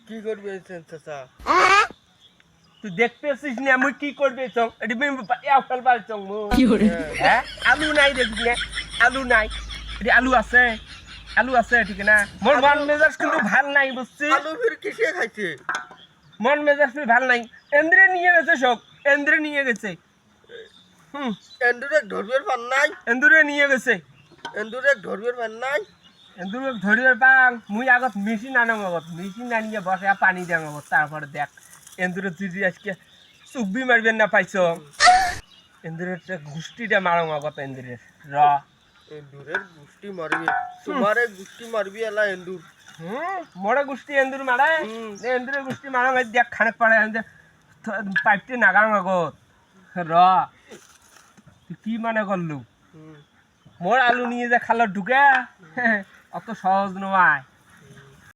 কি করবে চাচা? তুই দেখতেছিস না মুই কি করবে চং এটি ফেল পাল চং হ্যাঁ আলু নাই দেখিস না আলু নাই এটি আলু আছে ঠিক না মোর মন মেজাজ কিন্তু ভাল নাই বুঝছি আলু ফির কিসে খাইছে? মন মেজাজ ফির ভাল নাই এন্দ্রে নিয়ে গেছে সব এন্দ্রে নিয়ে গেছে এন্দুরে ধরবের পান নাই? এন্দুরে নিয়ে গেছে এন্দুরে ধরবের পান নাই? এন্দুরে ধরিবার পাং মুই আগত মেশিন আনাম আগত মেশিন আনিয়ে বসে পানি দেন আগত তারপরে দেখ এন্দুরে তুই আজকে চুব্বি মারবেন না পাইছ এন্দুরের গুষ্টিটা মারং আগত এন্দুরের র এন্দুরের গুষ্টি মারবি, তোমারে গুষ্টি মারবি এলা এন্দুর। মোড়ে গুষ্টি এন্দুর মারে এন্দুরের গুষ্টি মারং দেখ খানেক পাড়ে পাইপটি নাগাং আগত র তুই কি মানে করলু মোর আলু নিয়ে যে খালো ঢুকে অত সহজ নয়